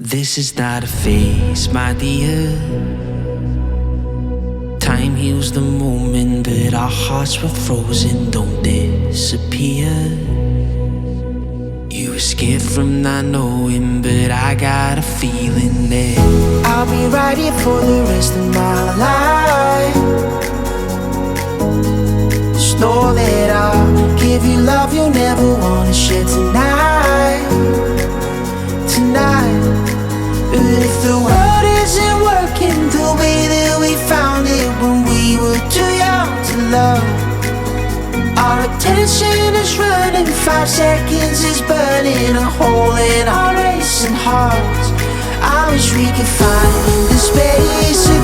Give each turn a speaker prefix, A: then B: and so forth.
A: This is not a phase, my dear. Time heals the moment, but our hearts were frozen, don't disappear. You were scared from not knowing, but I got a feeling that I'll be right here for the rest of my life. Just know that I'll give you love you'll never wanna share tonight. But if the world isn't working the way that we found it when we were too young to love, our attention is running, 5 seconds is burning a hole in our racing hearts. I wish we could find the space to